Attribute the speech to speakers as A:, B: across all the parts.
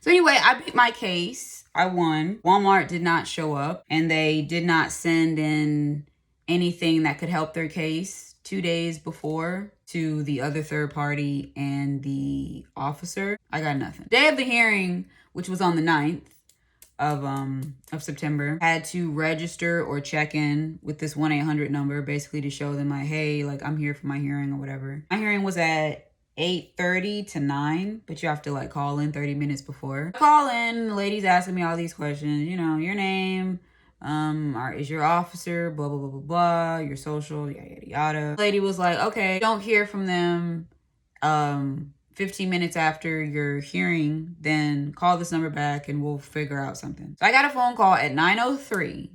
A: So anyway, I beat my case. I won. Walmart did not show up, and they did not send in anything that could help their case 2 days before to the other third party and the officer. I got nothing. Day of the hearing, which was on the 9th of September, had to register or check in with this 1-800 number, basically to show them like, hey, like I'm here for my hearing or whatever. My hearing was at 8:30 to 9, but you have to like call in 30 minutes before. I call in, the lady's asking me all these questions, you know, your name, is your officer, blah, blah, blah, blah, blah, your social, yada, yada, yada. The lady was like, okay, don't hear from them 15 minutes after your hearing, then call this number back and we'll figure out something. So I got a phone call at 9:03.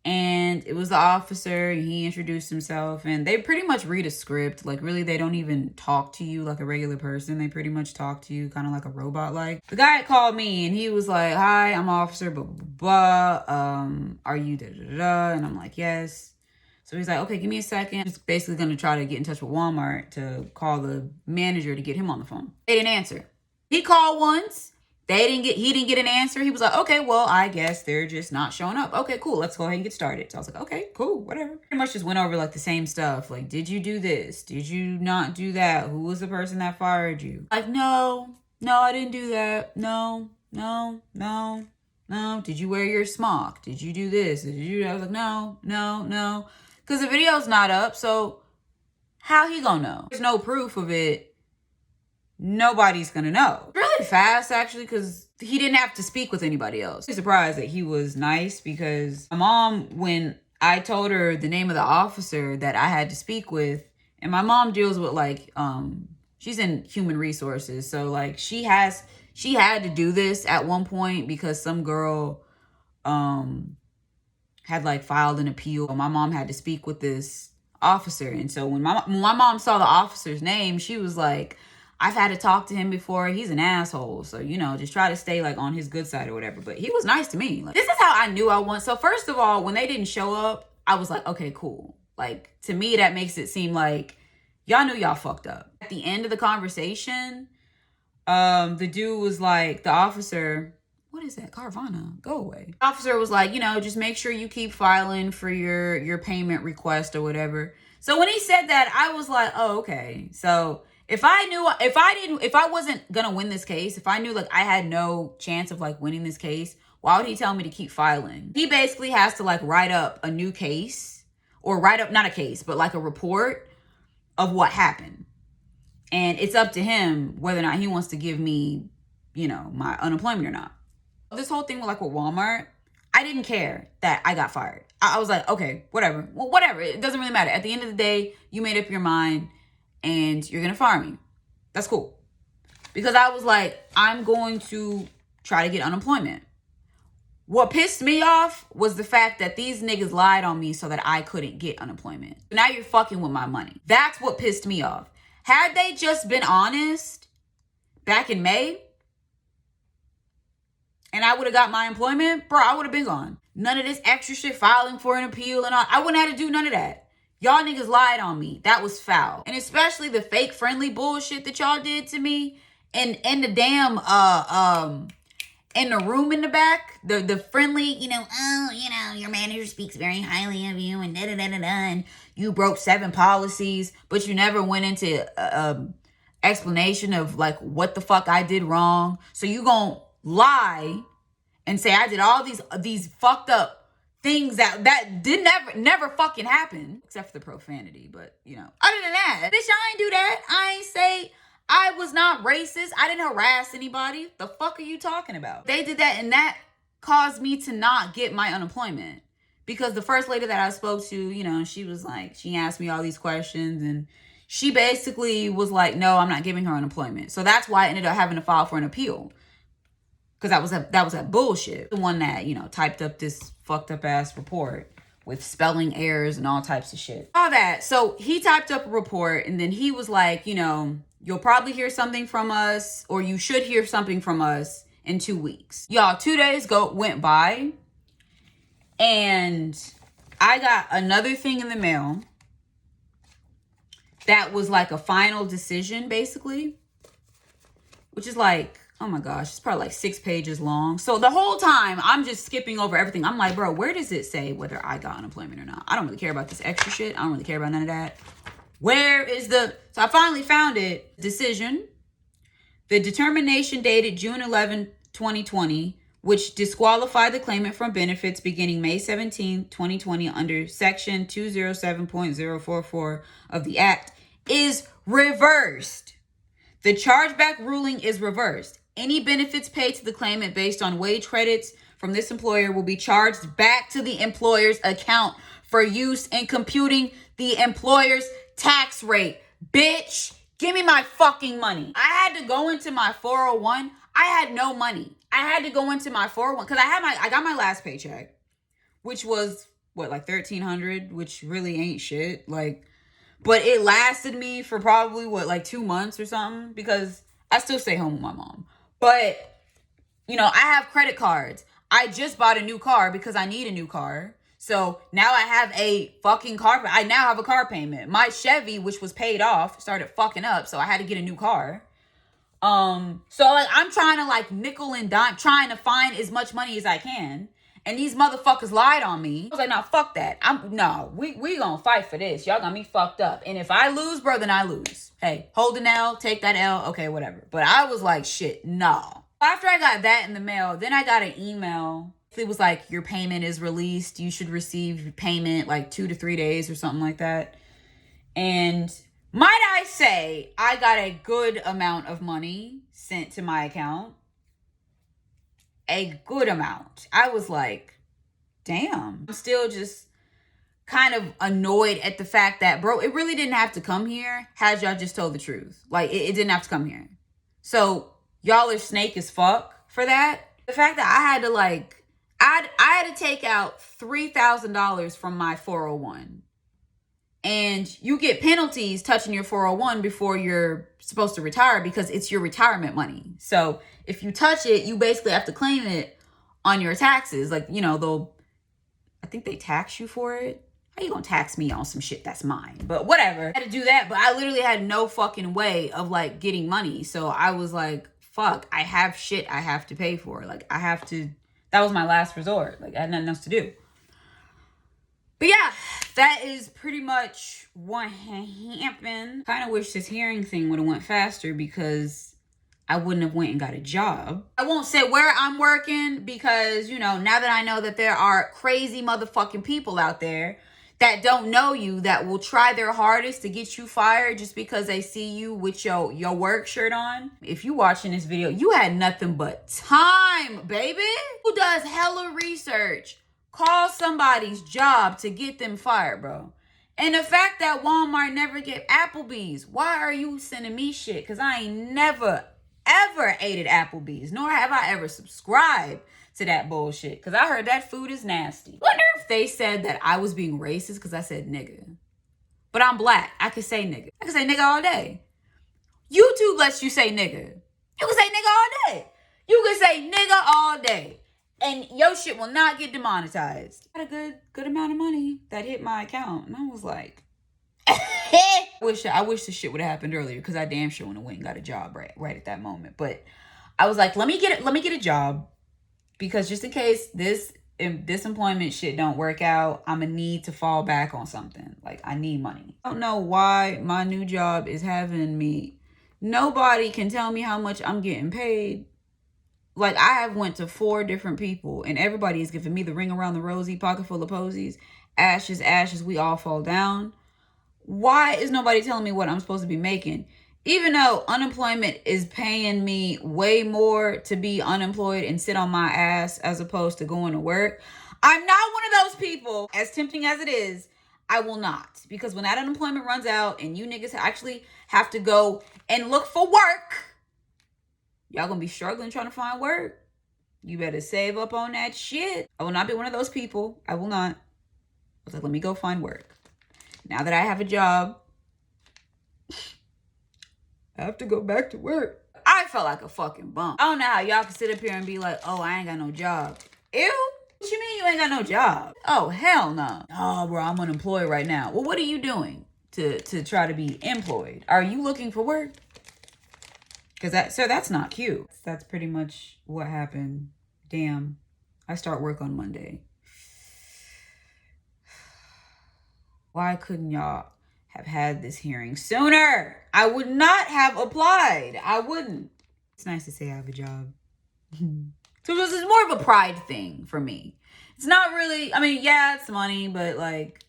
A: And it was the officer, and he introduced himself, and they pretty much read a script. Like, really, they don't even talk to you like a regular person. They pretty much talk to you kind of like a robot. Like, the guy called me, and he was like, hi, I'm officer, blah, blah, blah, blah. Are you da, da, da, da? And I'm like, yes. So he's like, okay, give me a second. He's basically going to try to get in touch with Walmart to call the manager to get him on the phone. They didn't answer. He called once. He didn't get an answer. He was like, okay, well, I guess they're just not showing up. Okay, cool. Let's go ahead and get started. So I was like, okay, cool, whatever. Pretty much just went over like the same stuff. Like, did you do this? Did you not do that? Who was the person that fired you? Like, no, I didn't do that. No. Did you wear your smock? Did you do this? Did you do that? I was like, no. Because the video's not up. So how he gonna know? There's no proof of it. Nobody's gonna know. Really fast, actually, because he didn't have to speak with anybody else. I'm surprised that he was nice, because my mom, when I told her the name of the officer that I had to speak with, and my mom deals with like, she's in human resources. So like she had to do this at one point because some girl had like filed an appeal. My mom had to speak with this officer. And so when my mom saw the officer's name, she was like, I've had to talk to him before. He's an asshole. So, you know, just try to stay like on his good side or whatever. But he was nice to me. Like, this is how I knew I won. So first of all, when they didn't show up, I was like, okay, cool. Like, to me, that makes it seem like y'all knew y'all fucked up. At the end of the conversation, the dude was like, the officer, what is that? Carvana, go away. The officer was like, you know, just make sure you keep filing for your payment request or whatever. So when he said that, I was like, oh, okay. So if I wasn't gonna win this case, if I knew like I had no chance of like winning this case, why would he tell me to keep filing? He basically has to like write up a new case, or write up, not a case, but like a report of what happened. And it's up to him whether or not he wants to give me, you know, my unemployment or not. This whole thing with like with Walmart, I didn't care that I got fired. I was like, okay, whatever. Well, whatever. It doesn't really matter. At the end of the day, you made up your mind and you're going to fire me. That's cool. Because I was like, I'm going to try to get unemployment. What pissed me off was the fact that these niggas lied on me so that I couldn't get unemployment. Now you're fucking with my money. That's what pissed me off. Had they just been honest back in May, and I would have got my employment, bro, I would have been gone. None of this extra shit, filing for an appeal and all. I wouldn't have to do none of that. Y'all niggas lied on me. That was foul. And especially the fake friendly bullshit that y'all did to me and in the damn in the room in the back. The friendly, you know, oh, you know, your manager speaks very highly of you and da-da-da-da-da, and you broke 7 policies, but you never went into explanation of like what the fuck I did wrong. So you gonna lie and say I did all these fucked up things that did never fucking happen, except for the profanity. But, you know, other than that, bitch, I ain't do that. I ain't say I was not racist. I didn't harass anybody. The fuck are you talking about? They did that, and that caused me to not get my unemployment. Because the first lady that I spoke to, you know, she was like, she asked me all these questions, and she basically was like, no, I'm not giving her unemployment. So that's why I ended up having to file for an appeal. Because that was that bullshit. The one that, you know, typed up this fucked up ass report with spelling errors and all types of shit. All that. So he typed up a report, and then he was like, you know, you'll probably hear something from us, or you should hear something from us in 2 weeks. Y'all, 2 days went by, and I got another thing in the mail that was like a final decision, basically, which is like Oh my gosh, it's probably like 6 pages long. So the whole time I'm just skipping over everything. I'm like, bro, where does it say whether I got unemployment or not? I don't really care about this extra shit. I don't really care about none of that. Where is the... So I finally found it. Decision. The determination dated June 11, 2020, which disqualified the claimant from benefits beginning May 17, 2020 under Section 207.044 of the Act is reversed. The chargeback ruling is reversed. Any benefits paid to the claimant based on wage credits from this employer will be charged back to the employer's account for use in computing the employer's tax rate. Bitch, give me my fucking money. I had to go into my 401. I had no money. I had to go into my 401 because I got my last paycheck, which was what, like $1,300, which really ain't shit. Like, but it lasted me for probably what, like 2 months or something, because I still stay home with my mom. But, you know, I have credit cards. I just bought a new car because I need a new car. So now I have a fucking car. I now have a car payment. My Chevy, which was paid off, started fucking up. So I had to get a new car. So like I'm trying to like nickel and dime, trying to find as much money as I can. And these motherfuckers lied on me. I was like, nah, fuck that. We gonna fight for this. Y'all got me fucked up. And if I lose, bro, then I lose. Hey, hold an L, take that L, okay, whatever. But I was like, shit, no. After I got that in the mail, then I got an email. It was like, your payment is released. You should receive payment like 2 to 3 days or something like that. And might I say, I got a good amount of money sent to my account. A good amount. I was like, damn. I'm still just kind of annoyed at the fact that, bro, it really didn't have to come here had y'all just told the truth. Like, it didn't have to come here. So, y'all are snake as fuck for that. The fact that I had to, like, I had to take out $3,000 from my 401. And you get penalties touching your 401 before you're supposed to retire because it's your retirement money. So if you touch it, you basically have to claim it on your taxes. Like, you know, I think they tax you for it. How you gonna tax me on some shit that's mine? But whatever. I had to do that, but I literally had no fucking way of like getting money. So I was like, fuck, I have shit I have to pay for. Like I have to, that was my last resort. Like I had nothing else to do. But yeah, that is pretty much what happened. Kind of wish this hearing thing would have went faster because I wouldn't have went and got a job. I won't say where I'm working because, you know, now that I know that there are crazy motherfucking people out there that don't know you, that will try their hardest to get you fired just because they see you with your work shirt on. If you watching this video, you had nothing but time, baby. Who does hella research? Call somebody's job to get them fired, bro. And the fact that Walmart never get Applebee's, why are you sending me shit? Because I ain't never, ever ate at Applebee's, nor have I ever subscribed to that bullshit. Because I heard that food is nasty. Wonder if they said that I was being racist because I said nigga. But I'm black. I could say nigga. I could say nigga all day. YouTube lets you say nigga. You can say nigga all day. You can say nigga all day. And your shit will not get demonetized. I had a good amount of money that hit my account. And I was like, I wish the shit would have happened earlier because I damn sure wouldn't have went and got a job right at that moment. But I was like, let me get a job. Because just in case this employment shit don't work out, I'm going to need to fall back on something. Like, I need money. I don't know why my new job is having me. Nobody can tell me how much I'm getting paid. Like, I have went to 4 different people, and everybody is giving me the ring around the rosy, pocket full of posies, ashes, we all fall down. Why is nobody telling me what I'm supposed to be making? Even though unemployment is paying me way more to be unemployed and sit on my ass as opposed to going to work, I'm not one of those people. As tempting as it is, I will not. Because when that unemployment runs out and you niggas actually have to go and look for work, y'all gonna be struggling trying to find work. You better save up on that shit. I will not be one of those people. I will not. I was like, let me go find work. Now that I have a job, I have to go back to work. I felt like a fucking bum. I don't know how y'all can sit up here and be like, oh, I ain't got no job. Ew. What you mean you ain't got no job? Oh, hell no. Oh, bro, I'm unemployed right now. Well, what are you doing to try to be employed? Are you looking for work? So that's not cute. That's pretty much what happened. Damn. I start work on Monday. Why couldn't y'all have had this hearing sooner? I would not have applied. I wouldn't. It's nice to say I have a job. So this is more of a pride thing for me. It's not really, I mean, yeah, it's money, but like,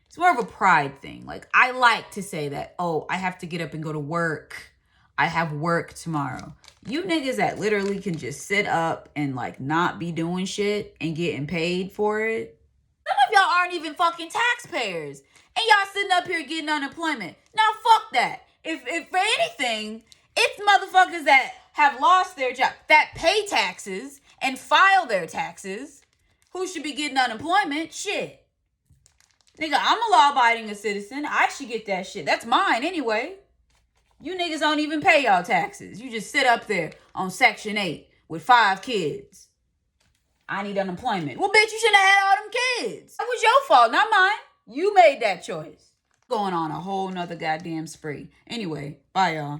A: it's more of a pride thing. Like, I like to say that, oh, I have to get up and go to work. I have work tomorrow. You niggas that literally can just sit up and like not be doing shit and getting paid for it. Some of y'all aren't even fucking taxpayers. And y'all sitting up here getting unemployment. Now fuck that. If for anything, it's motherfuckers that have lost their job, that pay taxes and file their taxes, who should be getting unemployment. Shit. Nigga, I'm a law-abiding citizen. I should get that shit. That's mine anyway. You niggas don't even pay y'all taxes. You just sit up there on Section 8 with 5 kids. I need unemployment. Well, bitch, you shouldn't have had all them kids. That was your fault, not mine. You made that choice. Going on a whole nother goddamn spree. Anyway, bye, y'all.